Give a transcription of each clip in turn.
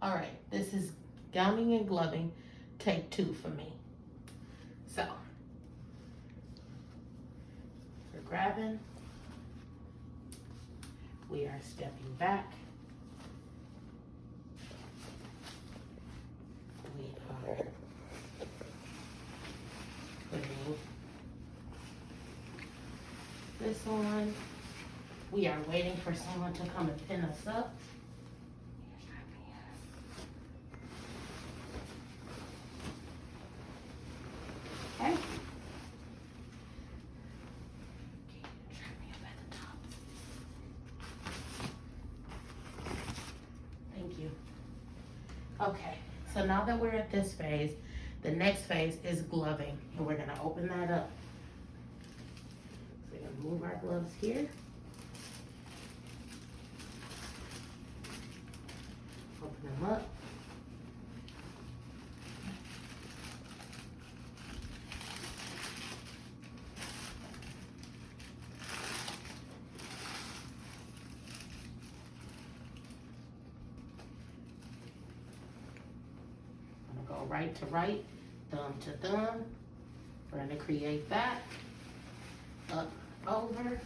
All right, this is gowning and gloving, take 2 for me. So, we're grabbing, we are stepping back, we are putting this on. We are waiting for someone to come and pin us up. Okay. Thank you. Okay, so now that we're at this phase, the next phase is gloving, and we're gonna open that up. So we're gonna move our gloves here. Open them up. I'm gonna go right to right, thumb to thumb. We're gonna create that. Up, over.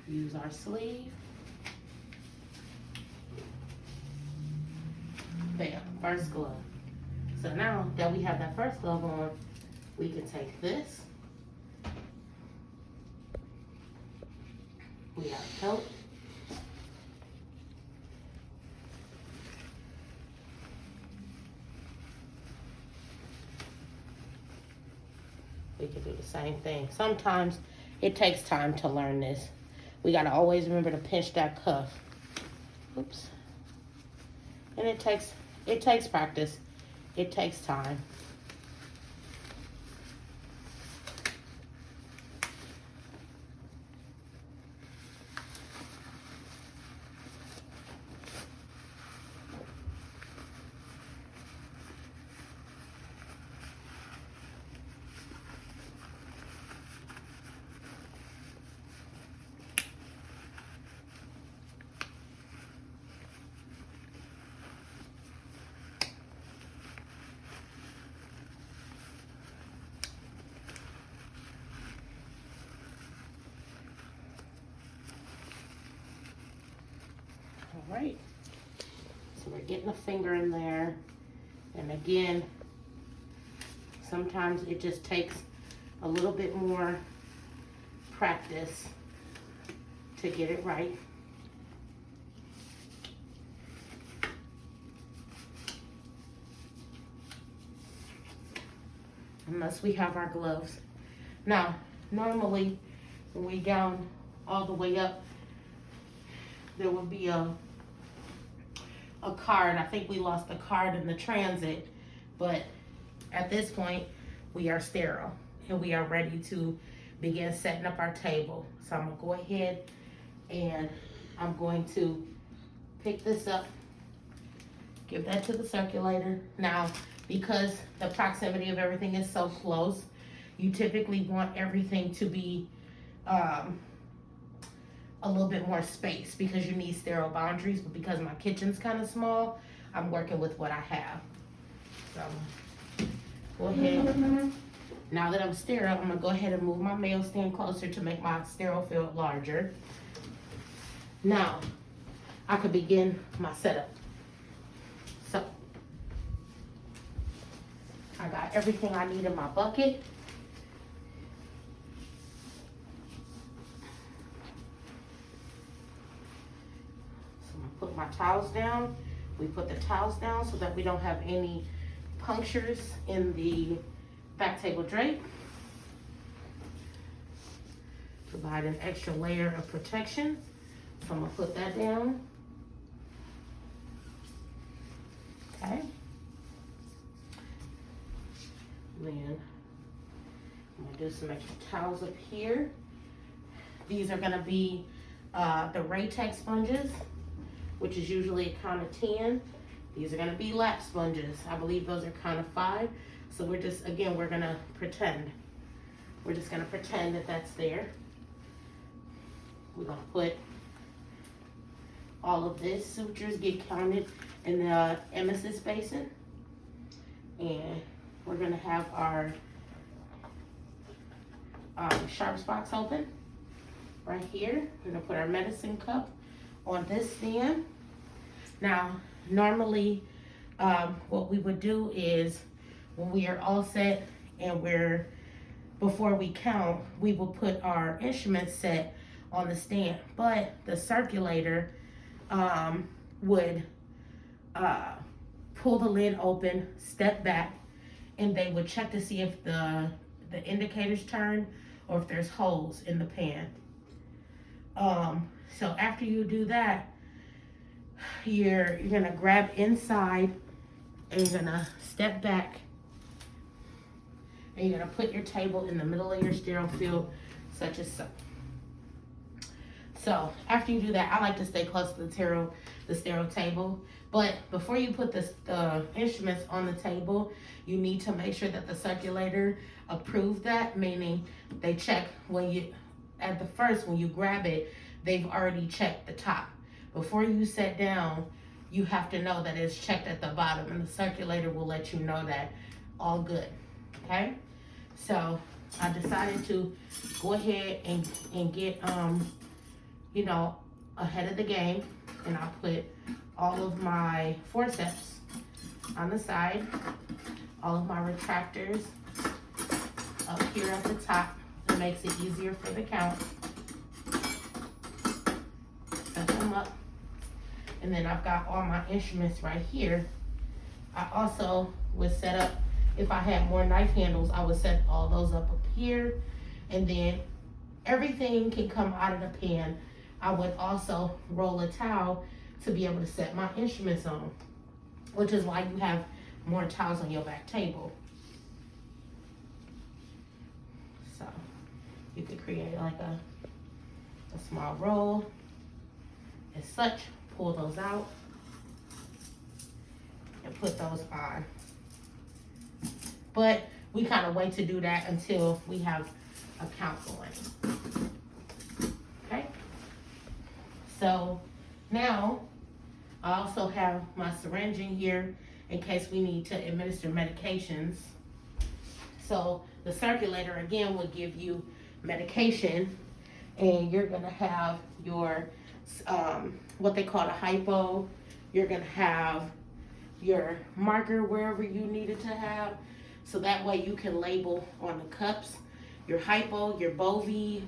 Use our sleeve. Bam, first glove. So now that we have that first glove on, we can take this. We have coat. We can do the same thing. Sometimes it takes time to learn this. We gotta always remember to pinch that cuff. Oops. And it takes practice. It takes time. All right, so we're getting a finger in there. And again, sometimes it just takes a little bit more practice to get it right. Unless we have our gloves. Now, normally when we gown all the way up, there will be a card. I think we lost the card in the transit, but at this point we are sterile and we are ready to begin setting up our table. So I'm gonna go ahead and I'm going to pick this up, give that to the circulator. Now, because the proximity of everything is so close, you typically want everything to be a little bit more space because you need sterile boundaries, but because my kitchen's kind of small, I'm working with what I have. So go ahead. Now that I'm sterile, I'm gonna go ahead and move my mail stand closer to make my sterile field larger. Now, I could begin my setup. So, I got everything I need in my bucket. Put my towels down. We put the towels down so that we don't have any punctures in the back table drape. Provide an extra layer of protection. So I'm gonna put that down. Okay. Then I'm gonna do some extra towels up here. These are gonna be the Raytex sponges, which is usually a count of 10. These are gonna be lap sponges. I believe those are count of 5. So we're just, again, we're gonna pretend. We're just gonna pretend that that's there. We're gonna put all of this sutures get counted in the emesis basin. And we're gonna have our sharps box open right here. We're gonna put our medicine cup on this stand. Now, normally, what we would do is when we are all set and before we count, we will put our instrument set on the stand. But the circulator would pull the lid open, step back, and they would check to see if the indicators turn or if there's holes in the pan. So after you do that, you're gonna grab inside and you're gonna step back and you're gonna put your table in the middle of your sterile field, such as so. So after you do that, I like to stay close to the sterile table. But before you put the instruments on the table, you need to make sure that the circulator approved that, meaning they check when you grab it, they've already checked the top. Before you sit down, you have to know that it's checked at the bottom, and the circulator will let you know that all good, okay? So I decided to go ahead and get, ahead of the game, and I put all of my forceps on the side, all of my retractors up here at the top. It makes it easier for the count. Set them up. And then I've got all my instruments right here. I also would set up, if I had more knife handles, I would set all those up here. And then everything can come out of the pan. I would also roll a towel to be able to set my instruments on, which is why you have more towels on your back table. So you could create like a small roll as such, pull those out and put those on. But we kind of wait to do that until we have a count going. Okay? So now I also have my syringe in here in case we need to administer medications. So the circulator again will give you medication, and you're gonna have your what they call a hypo. You're gonna have your marker wherever you need it to have, so that way you can label on the cups. Your hypo, your Bovie,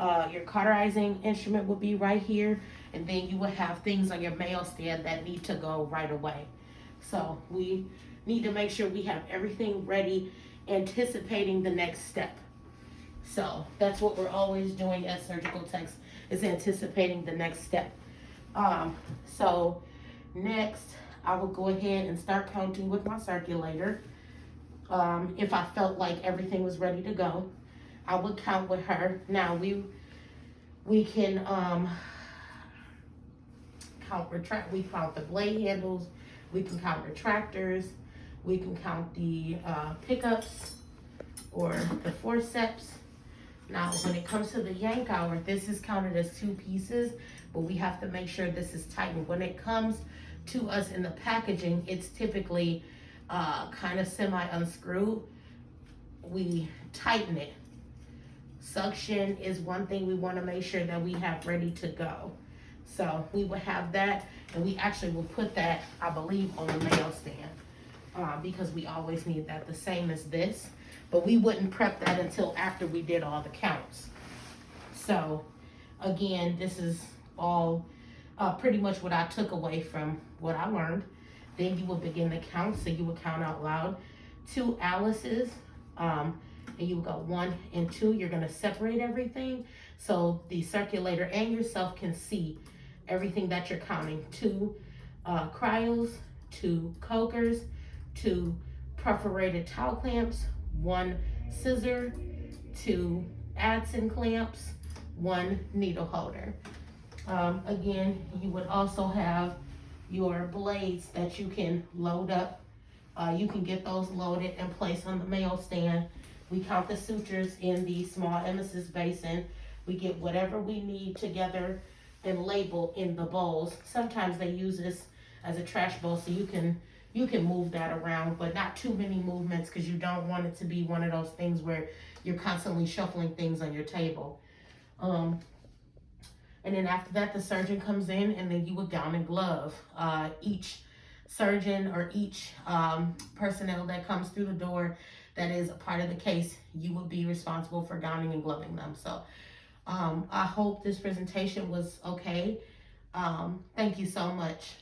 your cauterizing instrument will be right here, and then you will have things on your mail stand that need to go right away. So we need to make sure we have everything ready, anticipating the next step. So that's what we're always doing as surgical techs, is anticipating the next step. So next I will go ahead and start counting with my circulator. If I felt like everything was ready to go, I would count with her. Now we can we count the blade handles, we can count retractors, we can count the pickups or the forceps. Now when it comes to the yank hour, this is counted as 2 pieces, but we have to make sure this is tightened. When it comes to us in the packaging, it's typically kind of semi-unscrewed. We tighten it. Suction is one thing we want to make sure that we have ready to go. So we will have that, and we actually will put that, I believe, on the mail stand because we always need that, the same as this. But we wouldn't prep that until after we did all the counts. So again, this is all pretty much what I took away from what I learned. Then you will begin the count, so you will count out loud 2 Alice's, and you will go 1 and 2. You're gonna separate everything so the circulator and yourself can see everything that you're counting. 2 cryos, 2 cokers, 2 perforated towel clamps, 1 scissor, 2 Adson clamps, 1 needle holder. Again, you would also have your blades that you can load up. You can get those loaded and placed on the mail stand We count the sutures in the small emesis basin. We get whatever we need together and label in the bowls. Sometimes they use this as a trash bowl, so you can move that around, but not too many movements, because you don't want it to be one of those things where you're constantly shuffling things on your table. And then after that, the surgeon comes in, and then you would gown and glove. Each surgeon or each personnel that comes through the door that is a part of the case, you would be responsible for gowning and gloving them. So I hope this presentation was okay. Thank you so much.